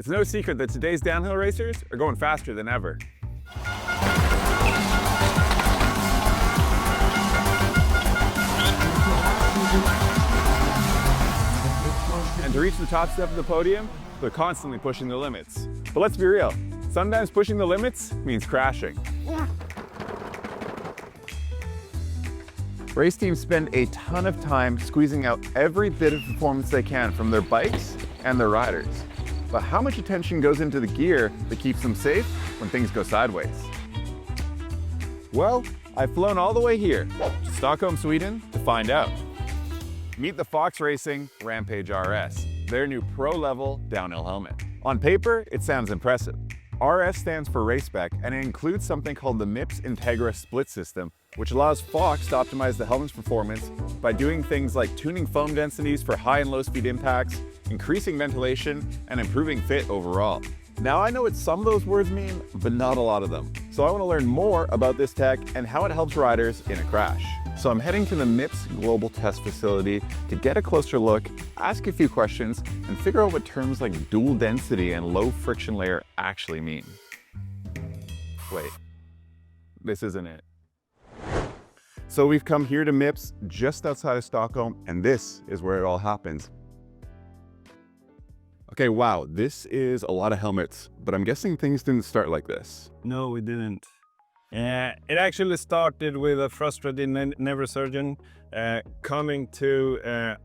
It's no secret that today's downhill racers are going faster than ever. And to reach the top step of the podium, they're constantly pushing the limits. But let's be real, sometimes pushing the limits means crashing. Race teams spend a ton of time squeezing out every bit of performance they can from their bikes and their riders. But how much attention goes into the gear that keeps them safe when things go sideways? Well, I've flown all the way here to Stockholm, Sweden to find out. Meet the Fox Rampage RS, their new pro-level downhill helmet. On paper, it sounds impressive. RS stands for race spec, and it includes something called the Mips Integra split system, which allows Fox to optimize the helmet's performance by doing things like tuning foam densities for high and low speed impacts, increasing ventilation, and improving fit overall. Now I know what some of those words mean, but not a lot of them. So I want to learn more about this tech and how it helps riders in a crash. So I'm heading to the Mips Global Test Facility to get a closer look, ask a few questions, and figure out what terms like dual density and low friction layer actually mean. Wait, this isn't it. So we've come here to Mips just outside of Stockholm, and this is where it all happens. Okay, wow, this is a lot of helmets, but I'm guessing things didn't start like this. No, we didn't. It actually started with a frustrated neurosurgeon coming to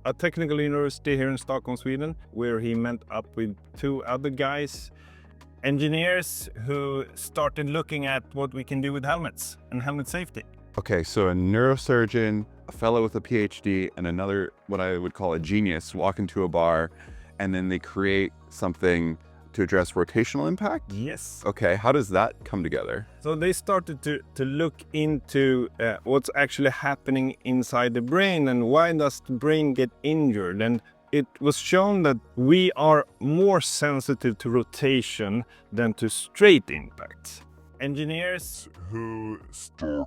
a technical university here in Stockholm, Sweden, where he met up with two other guys, engineers, who started looking at what we can do with helmets and helmet safety. Okay, so a neurosurgeon, a fellow with a PhD, and another, what I would call a genius, walk into a bar, and then they create something to address rotational impact? Yes. Okay, how does that come together? So they started to look into what's actually happening inside the brain and why does the brain get injured. And it was shown that we are more sensitive to rotation than to straight impacts. Engineers who started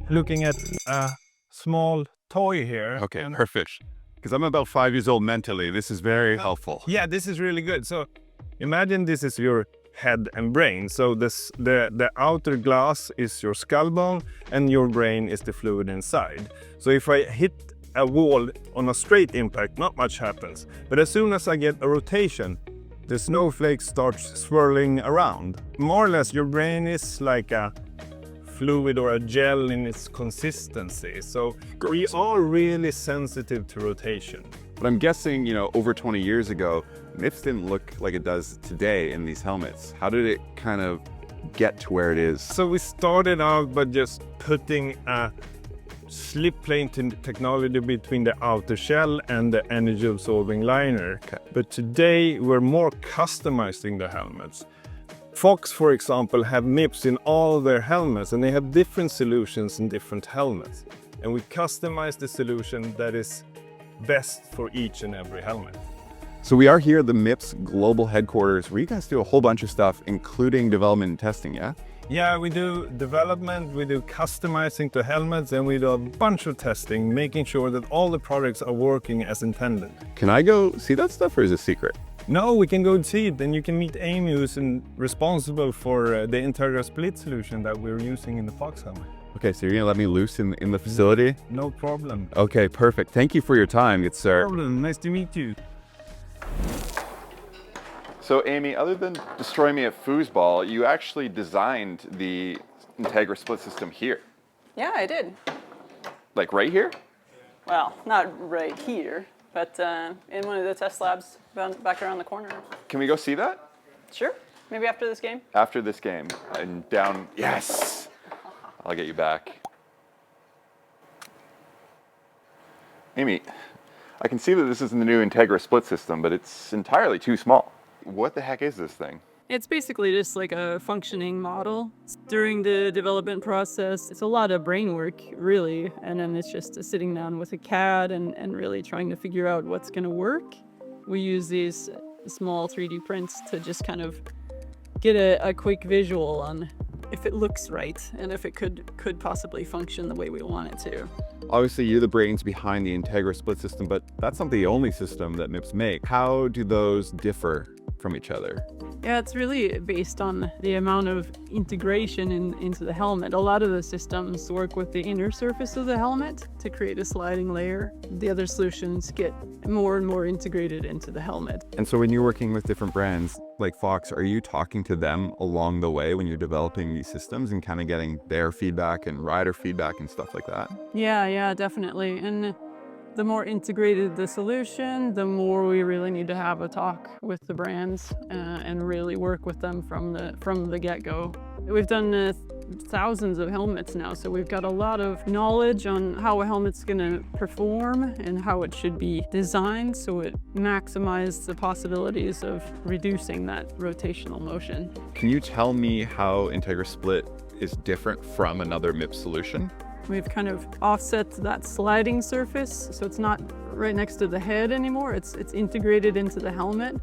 looking at a small toy here. Okay, and perfect. Because I'm about 5 years old mentally. This is very helpful. Yeah, this is really good. So imagine this is your head and brain. So the outer glass is your skull bone and your brain is the fluid inside. So if I hit a wall on a straight impact, not much happens. But as soon as I get a rotation, the snowflake starts swirling around. More or less, your brain is like a fluid or a gel in its consistency. So we are really sensitive to rotation. But I'm guessing, you know, over 20 years ago, Mips didn't look like it does today in these helmets. How did it kind of get to where it is? So we started out by just putting a slip plane technology between the outer shell and the energy absorbing liner. Okay. But today we're more customizing the helmets. Fox, for example, have Mips in all their helmets, and they have different solutions in different helmets. And we customize the solution that is best for each and every helmet. So we are here at the Mips global headquarters, where you guys do a whole bunch of stuff, including development and testing, yeah? Yeah, we do development, we do customizing to helmets, and we do a bunch of testing, making sure that all the products are working as intended. Can I go see that stuff, or is it secret? No, we can go and see it, and you can meet Amy, who's responsible for the Integra split solution that we're using in the Fox helmet. Okay, so you're gonna let me loose in the facility? No problem. Okay, perfect. Thank you for your time, good sir. No problem. Nice to meet you. So Amy, other than destroying me at foosball, you actually designed the Integra split system here. Yeah, I did. Like right here? Well, not right here, but in one of the test labs back around the corner. Can we go see that? Sure. Maybe after this game? After this game, and down, yes! I'll get you back. Amy, I can see that this is the new Integra split system, but it's entirely too small. What the heck is this thing? It's basically just like a functioning model. During the development process, it's a lot of brain work, really. And then it's just sitting down with a CAD and really trying to figure out what's going to work. We use these small 3D prints to just kind of get a quick visual on if it looks right and if it could possibly function the way we want it to. Obviously, you're the brains behind the Integra split system, but that's not the only system that Mips make. How do those differ from each other? Yeah, it's really based on the amount of integration into the helmet. A lot of the systems work with the inner surface of the helmet to create a sliding layer. The other solutions get more and more integrated into the helmet. And so when you're working with different brands like Fox, are you talking to them along the way when you're developing these systems and kind of getting their feedback and rider feedback and stuff like that? Yeah, definitely. And the more integrated the solution, the more we really need to have a talk with the brands and really work with them from the get-go. We've done thousands of helmets now, so we've got a lot of knowledge on how a helmet's going to perform and how it should be designed so it maximizes the possibilities of reducing that rotational motion. Can you tell me how Integra Split is different from another Mips solution? We've kind of offset that sliding surface, so it's not right next to the head anymore. It's integrated into the helmet.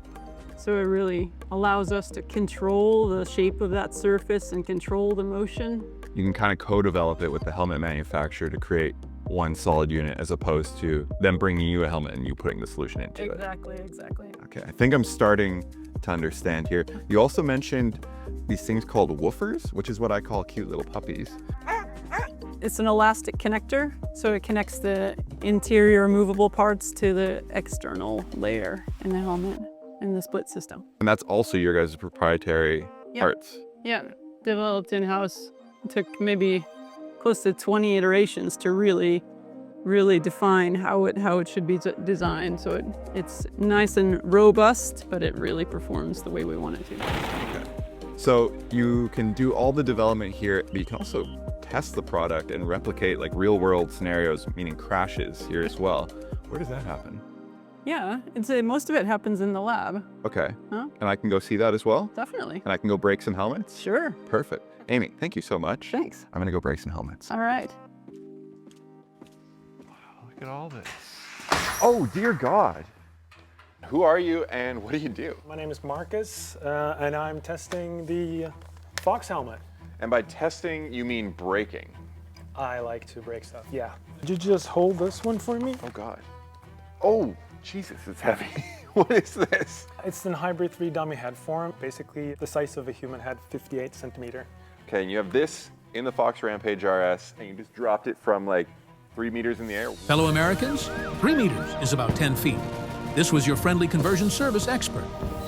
So it really allows us to control the shape of that surface and control the motion. You can kind of co-develop it with the helmet manufacturer to create one solid unit as opposed to them bringing you a helmet and you putting the solution into it. Exactly. Okay, I think I'm starting to understand here. You also mentioned these things called woofers, which is what I call cute little puppies. It's an elastic connector, so it connects the interior movable parts to the external layer in the helmet in the split system. And that's also your guys' proprietary parts. Yeah, developed in-house. It took maybe close to 20 iterations to really define how it should be designed. So it's nice and robust, but it really performs the way we want it to. Okay. So you can do all the development here, but you can also test the product and replicate like real world scenarios, meaning crashes here as well. Where does that happen? Yeah, most of it happens in the lab. Okay. Huh? And I can go see that as well? Definitely. And I can go break some helmets? Sure. Perfect. Amy, thank you so much. Thanks. I'm gonna go break some helmets. All right. Wow, look at all this. Oh, dear God. Who are you and what do you do? My name is Marcus, and I'm testing the Fox helmet. And by testing, you mean breaking? I like to break stuff, yeah. Could you just hold this one for me? Oh, God. Oh, Jesus, it's heavy. What is this? It's an hybrid 3 dummy head form, basically the size of a human head, 58 centimeter. Okay, and you have this in the Fox Rampage RS, and you just dropped it from like 3 meters in the air. Fellow Americans, 3 meters is about 10 feet. This was your friendly conversion service expert.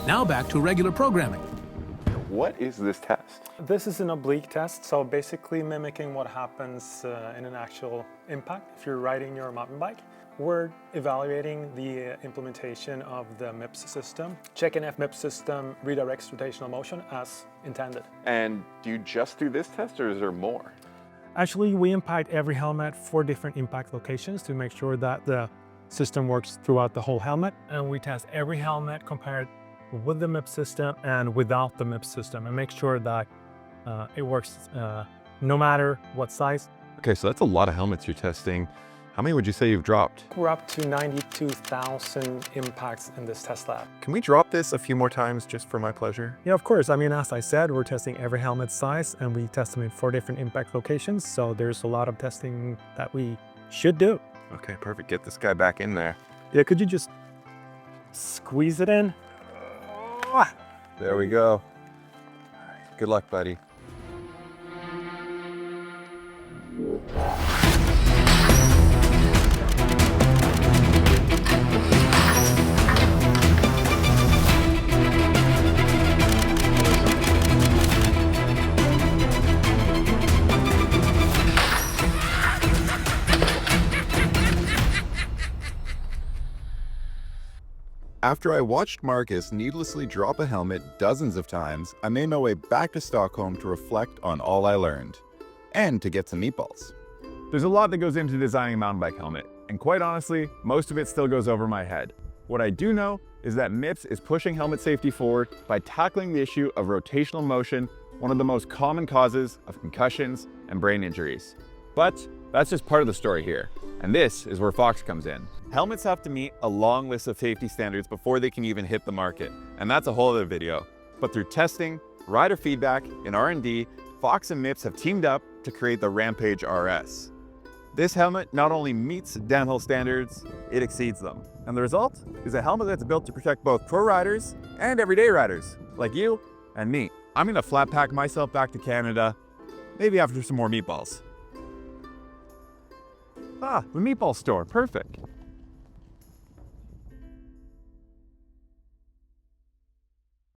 Now back to regular programming. What is this test? This is an oblique test, so basically mimicking what happens in an actual impact if you're riding your mountain bike. We're evaluating the implementation of the Mips system, checking if Mips system redirects rotational motion as intended. And do you just do this test or is there more? Actually, we impact every helmet for different impact locations to make sure that the system works throughout the whole helmet. And we test every helmet compared with the Mips system and without the Mips system and make sure that it works no matter what size. Okay, so that's a lot of helmets you're testing. How many would you say you've dropped? We're up to 92,000 impacts in this test lab. Can we drop this a few more times just for my pleasure? Yeah, of course. I mean, as I said, we're testing every helmet size and we test them in 4 different impact locations. So there's a lot of testing that we should do. Okay, perfect. Get this guy back in there. Yeah, could you just squeeze it in? There we go. All right, good luck, buddy. After I watched Marcus needlessly drop a helmet dozens of times, I made my way back to Stockholm to reflect on all I learned. And to get some meatballs. There's a lot that goes into designing a mountain bike helmet, and quite honestly, most of it still goes over my head. What I do know is that Mips is pushing helmet safety forward by tackling the issue of rotational motion, one of the most common causes of concussions and brain injuries. But that's just part of the story here. And this is where Fox comes in. Helmets have to meet a long list of safety standards before they can even hit the market. And that's a whole other video. But through testing, rider feedback, and R&D, Fox and Mips have teamed up to create the Rampage RS. This helmet not only meets downhill standards, it exceeds them. And the result is a helmet that's built to protect both pro riders and everyday riders, like you and me. I'm gonna flat pack myself back to Canada, maybe after some more meatballs. Ah, the meatball store, perfect.